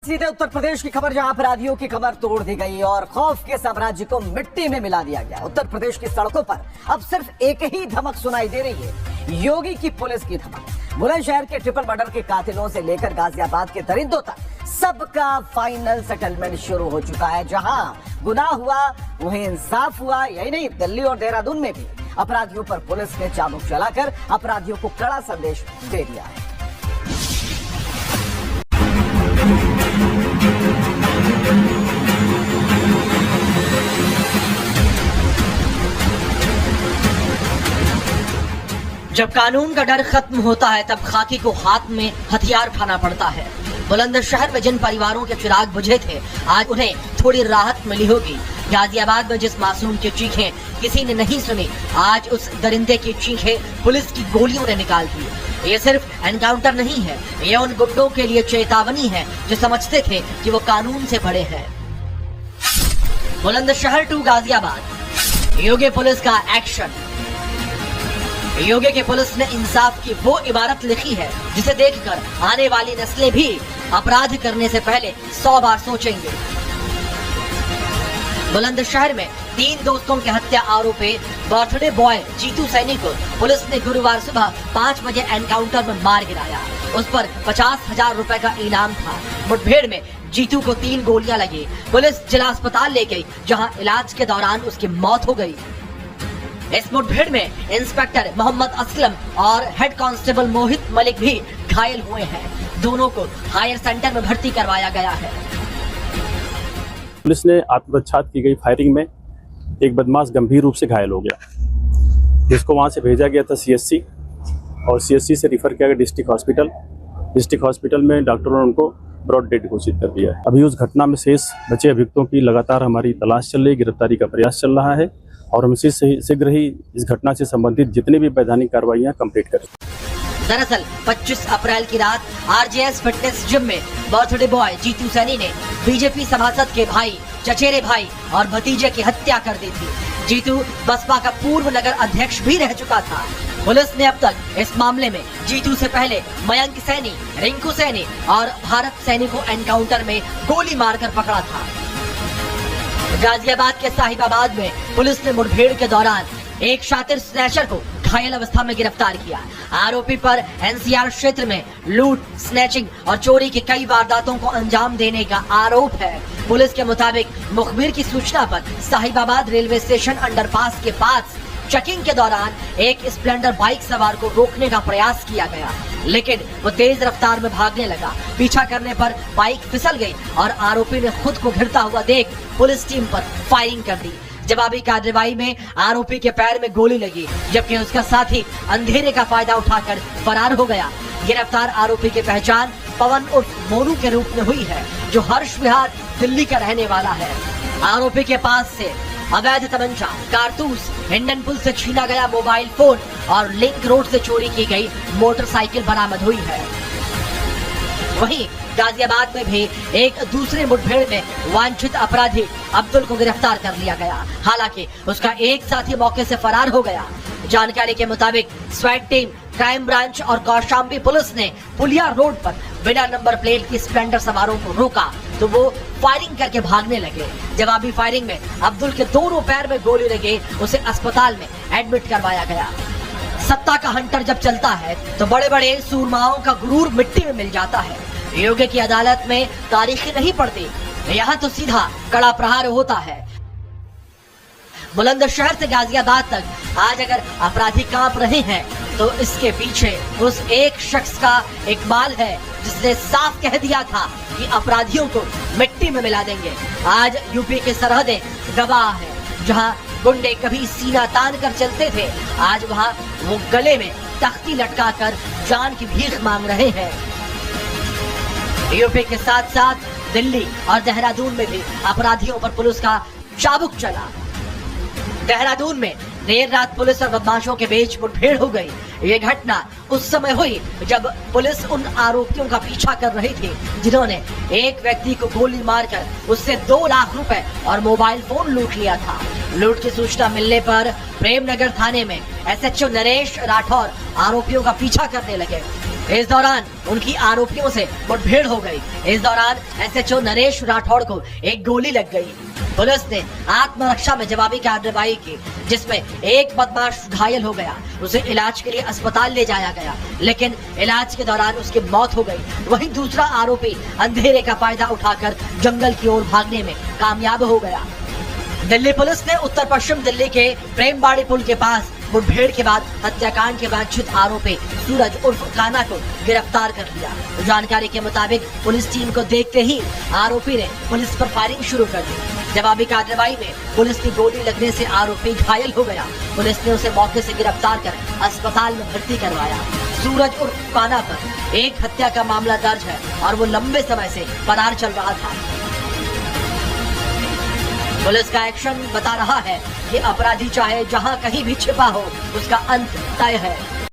सीधे उत्तर प्रदेश की खबर, जहां अपराधियों की कमर तोड़ दी गई और खौफ के साम्राज्य को मिट्टी में मिला दिया गया। उत्तर प्रदेश की सड़कों पर अब सिर्फ एक ही धमक सुनाई दे रही है, योगी की पुलिस की धमक। बुलंदशहर के ट्रिपल मर्डर के कातिलों से लेकर गाजियाबाद के दरिंदों तक सबका फाइनल सेटलमेंट शुरू हो चुका है। जहां गुनाह हुआ वहीं इंसाफ हुआ। यही नहीं, दिल्ली और देहरादून में भी अपराधियों पर पुलिस ने चाबुक चलाकर अपराधियों को कड़ा संदेश दे दिया है। जब कानून का डर खत्म होता है तब खाकी को हाथ में हथियार उठाना पड़ता है। बुलंदशहर में जिन परिवारों के चिराग बुझे थे, आज उन्हें थोड़ी राहत मिली होगी। गाजियाबाद में जिस मासूम की चीखें किसी ने नहीं सुनी, आज उस दरिंदे की चीखें पुलिस की गोलियों ने निकाल दी। ये सिर्फ एनकाउंटर नहीं है, ये उन गुंडों के लिए चेतावनी है जो समझते थे कि वो कानून से बड़े हैं। बुलंदशहर टू गाजियाबाद, योगी पुलिस का एक्शन। योगी की पुलिस ने इंसाफ की वो इबारत लिखी है जिसे देखकर आने वाली नस्लें भी अपराध करने से पहले 100 बार सोचेंगे। बुलंदशहर में 3 दोस्तों के हत्या आरोपी बर्थडे बॉय जीतू सैनी को पुलिस ने गुरुवार सुबह 5 बजे एनकाउंटर में मार गिराया। उस पर 50,000 रुपए का इनाम था। मुठभेड़ में जीतू को 3 गोलियां लगी। पुलिस जिला अस्पताल ले गई, जहां इलाज के दौरान उसकी मौत हो गई। इस मुठभेड़ में इंस्पेक्टर मोहम्मद असलम और हेड कांस्टेबल मोहित मलिक भी घायल हुए हैं। दोनों को हायर सेंटर में भर्ती करवाया गया है। पुलिस ने आत्मरक्षा की गई फायरिंग में एक बदमाश गंभीर रूप से घायल हो गया, जिसको वहां से भेजा गया था सीएससी, और सीएससी से रिफर किया गया डिस्ट्रिक्ट हॉस्पिटल। डिस्ट्रिक्ट हॉस्पिटल में डॉक्टरों ने उनको ब्रॉड डेड घोषित कर दिया है। अभी उस घटना में शेष बचे अभियुक्तों की लगातार हमारी तलाश चल रही, गिरफ्तारी का प्रयास चल रहा है, और हम शीघ्र ही इस घटना से संबंधित जितनी भी वैधानिक कार्रवाइयां कंप्लीट करें। दरअसल 25 अप्रैल की रात आरजेएस फिटनेस जिम में बर्थडे बॉय जीतू सैनी ने बीजेपी सभासद के भाई, चचेरे भाई और भतीजे की हत्या कर दी थी। जीतू बसपा का पूर्व नगर अध्यक्ष भी रह चुका था। पुलिस ने अब तक इस मामले में जीतू से पहले मयंक सैनी, रिंकू सैनी और भारत सैनी को एनकाउंटर में गोली मारकर पकड़ा था। गाजियाबाद के साहिबाबाद में पुलिस ने मुठभेड़ के दौरान एक शातिर स्नैचर को घायल अवस्था में गिरफ्तार किया। आरोपी पर एनसीआर क्षेत्र में लूट, स्नैचिंग और चोरी की कई वारदातों को अंजाम देने का आरोप है। पुलिस के मुताबिक मुखबिर की सूचना पर साहिबाबाद रेलवे स्टेशन अंडरपास के पास चेकिंग के दौरान एक स्प्लेंडर बाइक सवार को रोकने का प्रयास किया गया, लेकिन वो तेज रफ्तार में भागने लगा। पीछा करने पर बाइक फिसल गई और आरोपी ने खुद को घिरता हुआ देख पुलिस टीम पर फायरिंग कर दी। जवाबी कार्रवाई में आरोपी के पैर में गोली लगी, जबकि उसका साथी अंधेरे का फायदा उठाकर फरार हो गया। गिरफ्तार आरोपी की पहचान पवन उर्फ मोनू के रूप में हुई है, जो हर्ष विहार दिल्ली का रहने वाला है। आरोपी के पास से अवैध तमंचा, कारतूस, हिंडन पुल से छीना गया मोबाइल फोन और लिंक रोड से चोरी की गई मोटरसाइकिल बरामद हुई है। वहीं गाजियाबाद में भी एक दूसरे मुठभेड़ में वांछित अपराधी अब्दुल को गिरफ्तार कर लिया गया। हालांकि उसका एक साथी मौके से फरार हो गया। जानकारी के मुताबिक स्वैट टीम, क्राइम ब्रांच और कौशाम्बी पुलिस ने पुलिया रोड पर बिना नंबर प्लेट की स्प्लेंडर सवारों को रोका तो वो फायरिंग करके भागने लगे। जवाबी फायरिंग में अब्दुल के दोनों पैर में गोली लगे, उसे अस्पताल में एडमिट करवाया गया। सत्ता का हंटर जब चलता है तो बड़े बड़े सूरमाओं का गुरूर मिट्टी में मिल जाता है। योगी की अदालत में तारीखें नहीं पड़ती, यहाँ तो सीधा कड़ा प्रहार होता है। बुलंदशहर से गाजियाबाद तक आज अगर अपराधी कांप रहे हैं तो इसके पीछे उस एक शख्स का इकबाल है, जिसने साफ कह दिया था कि अपराधियों को मिट्टी में मिला देंगे। आज यूपी की सरहदें गवाह है, जहां गुंडे कभी सीना तान कर चलते थे, आज वहां वो गले में तख्ती लटकाकर जान की भीख मांग रहे हैं। यूपी के साथ साथ दिल्ली और देहरादून में भी अपराधियों पर पुलिस का चाबुक चला। देहरादून में देर रात पुलिस और बदमाशों के बीच मुठभेड़ हो गई। ये घटना उस समय हुई जब पुलिस उन आरोपियों का पीछा कर रही थी जिन्होंने एक व्यक्ति को गोली मारकर उससे 2 लाख रुपए और मोबाइल फोन लूट लिया था। लूट की सूचना मिलने पर प्रेमनगर थाने में एसएचओ नरेश राठौर आरोपियों का पीछा करने लगे। इस दौरान उनकी आरोपियों से मुठभेड़ हो गई। इस दौरान एसएचओ नरेश राठौड़ को एक गोली लग गई। पुलिस ने आत्मरक्षा में जवाबी कार्रवाई की, जिसमें एक बदमाश घायल हो गया। उसे इलाज के लिए अस्पताल ले जाया गया, लेकिन इलाज के दौरान उसकी मौत हो गई। वहीं दूसरा आरोपी अंधेरे का फायदा उठाकर जंगल की ओर भागने में कामयाब हो गया। दिल्ली पुलिस ने उत्तर पश्चिम दिल्ली के प्रेमबाड़ी पुल के पास मुठभेड़ के बाद हत्याकांड के वांछित आरोपी सूरज उर्फ काना को गिरफ्तार कर लिया। जानकारी के मुताबिक पुलिस टीम को देखते ही आरोपी ने पुलिस पर फायरिंग शुरू कर दी। जवाबी कार्रवाई में पुलिस की गोली लगने से आरोपी घायल हो गया। पुलिस ने उसे मौके से गिरफ्तार कर अस्पताल में भर्ती करवाया। सूरज उर्फ काना पर एक हत्या का मामला दर्ज है और वो लंबे समय से फरार चल रहा था। पुलिस का एक्शन बता रहा है कि अपराधी चाहे जहां कहीं भी छिपा हो, उसका अंत तय है।